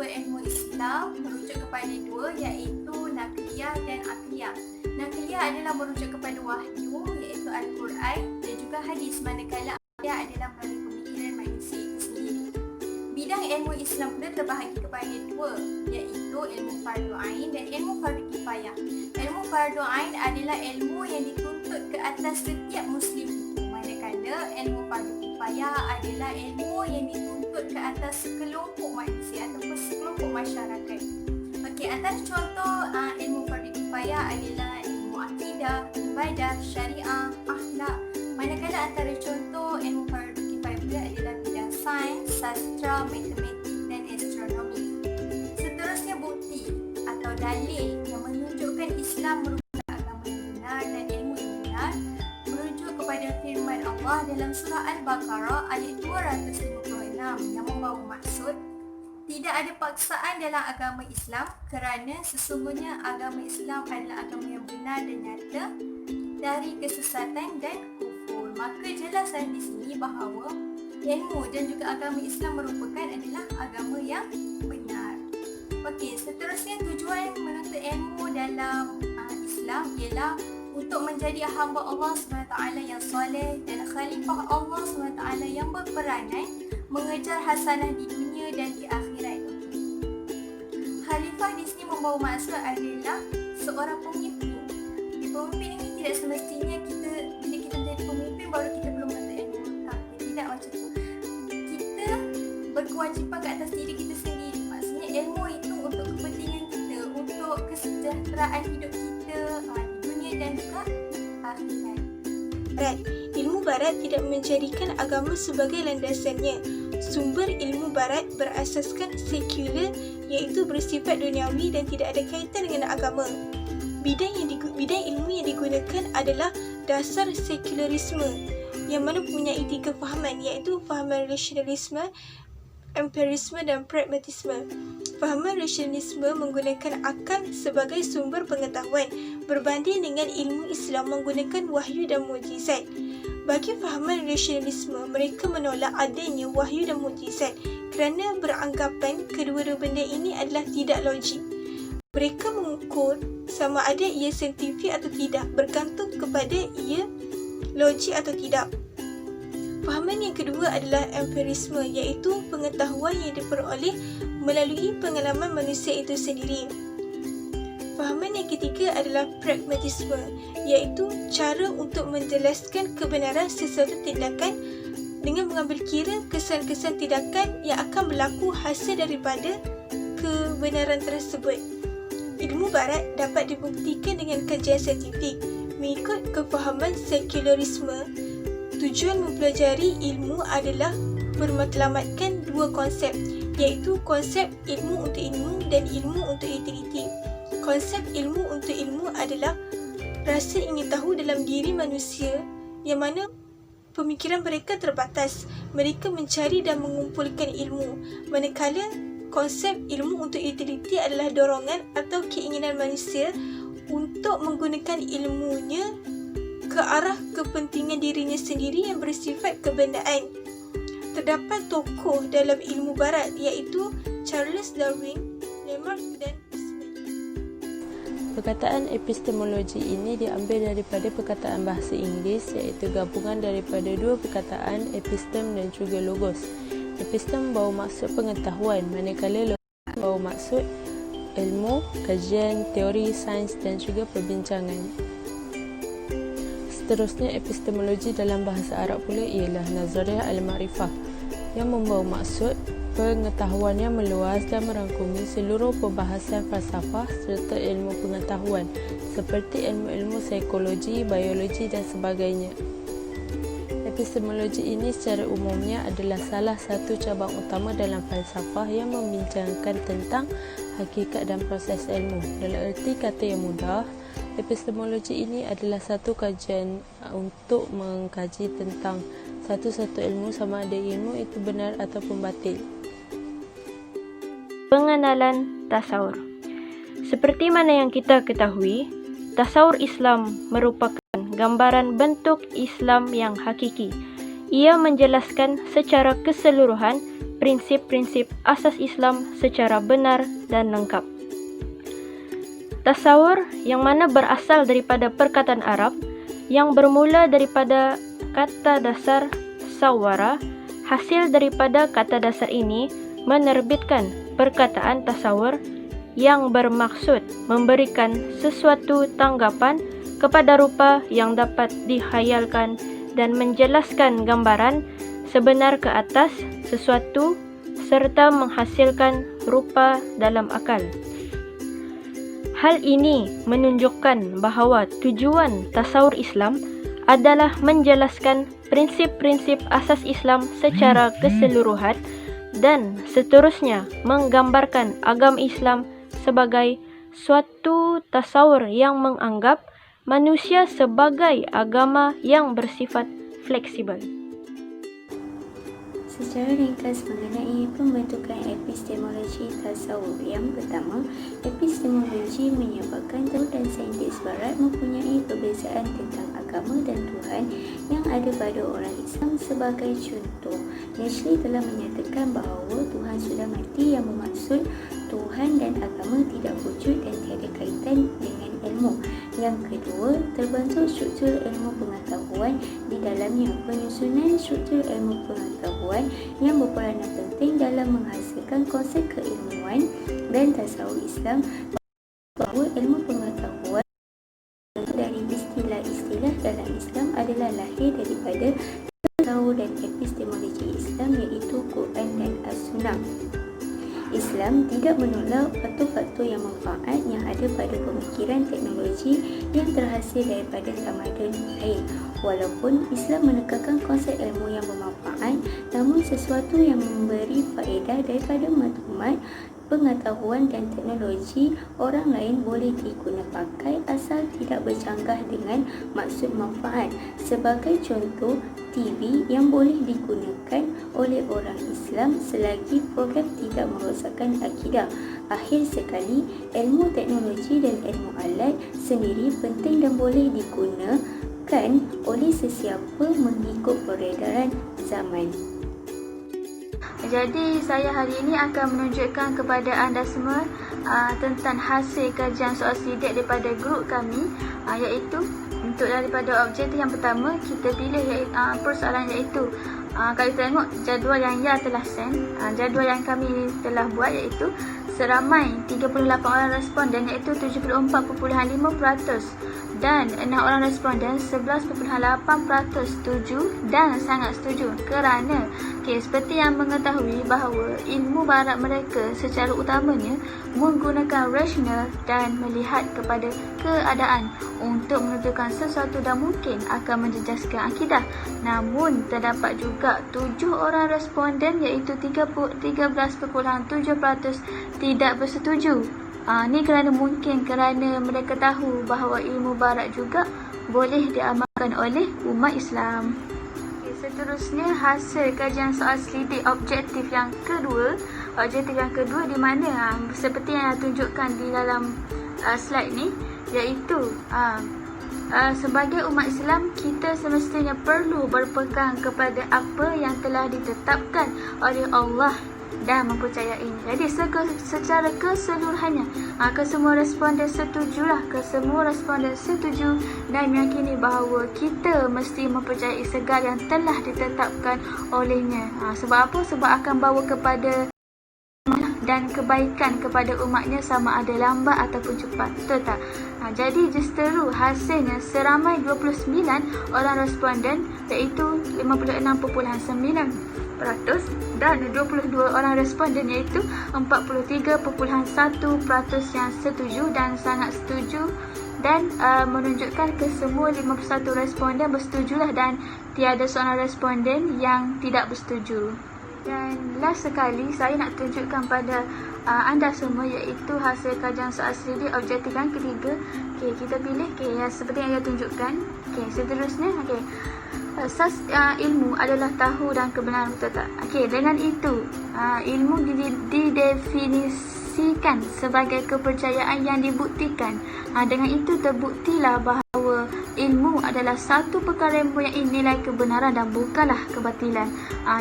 sumber ilmu Islam merujuk kepada dua, iaitu nakliyah dan akliyah. Nakliyah adalah merujuk kepada wahyu, iaitu Al-Quran, dan juga hadis, manakala akliyah adalah melalui pemikiran manusia itu sendiri. Bidang ilmu Islam pula terbahagi kepada dua, iaitu ilmu fardu ain dan ilmu fardu kifayah. Ilmu fardu ain adalah ilmu yang dituntut ke atas setiap Muslim itu, manakala ilmu fardu kifayah adalah ilmu yang dituntut ke atas sekelompok manusia ataupun sekelompok masyarakat. Okey, antara contoh ilmu fardu kifayah adalah ilmu akidah, ibadah, syariah, akhlak. Manakala antara contoh ilmu fardu kifayah pula adalah bidang sains, sastra, matematik dan astronomi. Seterusnya, bukti atau dalil yang menunjukkan Islam merupakan agama yang benar dan ilmu yang benar merujuk kepada firman Allah dalam surah Al-Baqarah ayat 256 yang membawa maksud tidak ada paksaan dalam agama Islam kerana sesungguhnya agama Islam adalah agama yang benar dan nyata dari kesesatan dan kufur. Maka jelasan di sini bahawa ilmu dan juga agama Islam merupakan adalah agama yang benar. Okey, seterusnya tujuan menuntut ilmu dalam Islam ialah untuk menjadi hamba Allah SWT yang soleh dan khalifah Allah SWT yang berperanan mengejar hasanah di dunia dan di akhirat. Khalifah di sini membawa maksud adalah seorang pemimpin. Pemimpin ini tidak semestinya bila kita menjadi pemimpin baru kita belum menuntut ilmu. Tidak macam tu. Kita berkewajipan ke atas diri kita sendiri. Maksudnya ilmu itu untuk kepentingan kita, untuk kesejahteraan hidup kita di dunia dan juga akhirat. Ilmu barat tidak menjadikan agama sebagai landasannya. Sumber ilmu barat berasaskan sekular, iaitu bersifat duniawi dan tidak ada kaitan dengan agama. Bidang ilmu yang digunakan adalah dasar sekularisme yang mana mempunyai 3 fahaman, iaitu fahaman rasionalisme, empirisme dan pragmatisme. Fahaman rasionalisme menggunakan akal sebagai sumber pengetahuan berbanding dengan ilmu Islam menggunakan wahyu dan mukjizat. Bagi fahaman rasionalisme, mereka menolak adanya wahyu dan mukjizat kerana beranggapan kedua-dua benda ini adalah tidak logik. Mereka mengukur sama ada ia saintifik atau tidak bergantung kepada ia logik atau tidak. Fahaman yang kedua adalah empirisme, iaitu pengetahuan yang diperoleh melalui pengalaman manusia itu sendiri. Fahaman yang ketiga adalah pragmatisme, iaitu cara untuk menjelaskan kebenaran sesuatu tindakan dengan mengambil kira kesan-kesan tindakan yang akan berlaku hasil daripada kebenaran tersebut. Ilmu barat dapat dibuktikan dengan kajian saintifik. Mengikut kefahaman sekularisme, tujuan mempelajari ilmu adalah bermatlamatkan 2 konsep, iaitu konsep ilmu untuk ilmu dan ilmu untuk utiliti. Konsep ilmu untuk ilmu adalah rasa ingin tahu dalam diri manusia yang mana pemikiran mereka terbatas. Mereka mencari dan mengumpulkan ilmu, manakala konsep ilmu untuk utiliti adalah dorongan atau keinginan manusia untuk menggunakan ilmunya ke arah kepentingan dirinya sendiri yang bersifat kebendaan. Terdapat tokoh dalam ilmu barat iaitu Charles Darwin, Lamarck dan Perkataan epistemologi ini diambil daripada perkataan bahasa Inggeris iaitu gabungan daripada 2 perkataan epistem dan juga logos. Epistem membawa maksud pengetahuan, manakala logos membawa maksud ilmu, kajian, teori, sains dan juga perbincangan. Seterusnya, epistemologi dalam bahasa Arab pula ialah nazariah al-ma'rifah yang membawa maksud pengetahuan yang meluas dan merangkumi seluruh perbahasan falsafah serta ilmu pengetahuan seperti ilmu-ilmu psikologi, biologi dan sebagainya. Epistemologi ini secara umumnya adalah salah satu cabang utama dalam falsafah yang membincangkan tentang hakikat dan proses ilmu. Dalam erti kata yang mudah, epistemologi ini adalah satu kajian untuk mengkaji tentang satu-satu ilmu sama ada ilmu itu benar ataupun batil. Pengenalan tasawur. Seperti mana yang kita ketahui, tasawur Islam merupakan gambaran bentuk Islam yang hakiki, ia menjelaskan secara keseluruhan prinsip-prinsip asas Islam secara benar dan lengkap. Tasawur yang mana berasal daripada perkataan Arab yang bermula daripada kata dasar sawara, hasil daripada kata dasar ini menerbitkan perkataan tasawur yang bermaksud memberikan sesuatu tanggapan kepada rupa yang dapat dihayalkan dan menjelaskan gambaran sebenar ke atas sesuatu serta menghasilkan rupa dalam akal. Hal ini menunjukkan bahawa tujuan tasawur Islam adalah menjelaskan prinsip-prinsip asas Islam secara keseluruhan dan seterusnya menggambarkan agama Islam sebagai suatu tasawur yang menganggap manusia sebagai agama yang bersifat fleksibel. Secara ringkas mengenai pembentukan epistemologi tasawuf. Yang pertama, epistemologi menyebabkan tahu dan saintis barat mempunyai perbezaan tentang agama dan Tuhan yang ada pada orang Islam. Sebagai contoh, Nashley telah menyatakan bahawa Tuhan sudah mati, yang bermaksud Tuhan dan agama tidak wujud dan tiada kaitan dengan ilmu. Yang kedua, terbentuk struktur ilmu pengetahuan di dalamnya. Penyusunan struktur ilmu pengetahuan yang berperanan penting dalam menghasilkan konsep keilmuan, dan tasawuf Islam bahawa ilmu pengetahuan dari istilah-istilah dalam Islam adalah lahir daripada tasawuf dan epistemologi Islam, iaitu Quran dan As-Sunnah. Islam tidak menolak faktor-faktor yang manfaat yang ada pada pemikiran teknologi yang terhasil daripada tamadun lain. Walaupun Islam menekankan konsep ilmu yang bermanfaat, namun sesuatu yang memberi faedah daripada maklumat, pengetahuan dan teknologi orang lain boleh digunakan pakai asal tidak bercanggah dengan maksud manfaat. Sebagai contoh, TV yang boleh digunakan oleh orang Islam selagi program tidak merosakkan akidah. Akhir sekali, ilmu teknologi dan ilmu alat sendiri penting dan boleh digunakan oleh sesiapa mengikut peredaran zaman. Jadi saya hari ini akan menunjukkan kepada anda semua tentang hasil kajian soal sidik daripada grup kami, iaitu untuk daripada objektif yang pertama kita pilih persoalan iaitu kalau kita tengok jadual yang Ya telah send, jadual yang kami telah buat iaitu seramai 38 orang responden iaitu 74.5% dan 6 orang responden 11.8% setuju dan sangat setuju kerana seperti yang mengetahui bahawa ilmu barat mereka secara utamanya menggunakan rasional dan melihat kepada keadaan untuk menentukan sesuatu dan mungkin akan menjejaskan akidah. Namun terdapat juga 7 orang responden iaitu 13.7% tidak bersetuju. Ni kerana mereka tahu bahawa ilmu barat juga boleh diamalkan oleh umat Islam. Seterusnya hasil kajian soal selidik objektif yang kedua. Objektif yang kedua di mana seperti yang saya tunjukkan di dalam slide ni, iaitu sebagai umat Islam kita semestinya perlu berpegang kepada apa yang telah ditetapkan oleh Allah dan mempercayainya. Jadi secara keseluruhannya kesemua responden setuju dan meyakini bahawa kita mesti mempercayai segala yang telah ditetapkan olehnya. Sebab apa? Sebab akan bawa kepada dan kebaikan kepada umatnya sama ada lambat ataupun cepat. Betul tak? Jadi justeru hasilnya seramai 29 orang responden iaitu 56.9% dan 22 orang responden iaitu 43.1% yang setuju dan sangat setuju, dan menunjukkan kesemua 51 responden bersetujulah dan tiada seorang responden yang tidak bersetuju. Dan last sekali saya nak tunjukkan pada anda semua iaitu hasil kajian soal selidik objektif yang ketiga. Kita pilih yang seperti yang saya tunjukkan. Seterusnya asas ilmu adalah tahu dan kebenaran, betul tak? Dengan itu ilmu didefinisikan sebagai kepercayaan yang dibuktikan. Dengan itu terbuktilah bahawa bahawa ilmu adalah satu perkara yang mempunyai nilai kebenaran dan bukanlah kebatilan.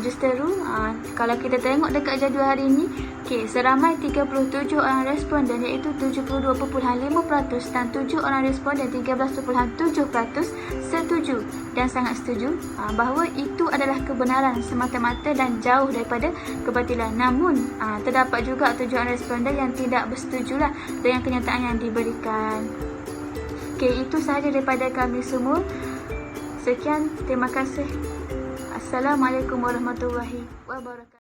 Justeru, kalau kita tengok dekat jadual hari ini, seramai 37 orang responden iaitu 72.5% dan 7 orang responden 13.7% setuju dan sangat setuju bahawa itu adalah kebenaran semata-mata dan jauh daripada kebatilan. Namun, terdapat juga 7 orang responden yang tidak bersetujulah dengan kenyataan yang diberikan. Itu sahaja daripada kami semua. Sekian, terima kasih. Assalamualaikum warahmatullahi wabarakatuh.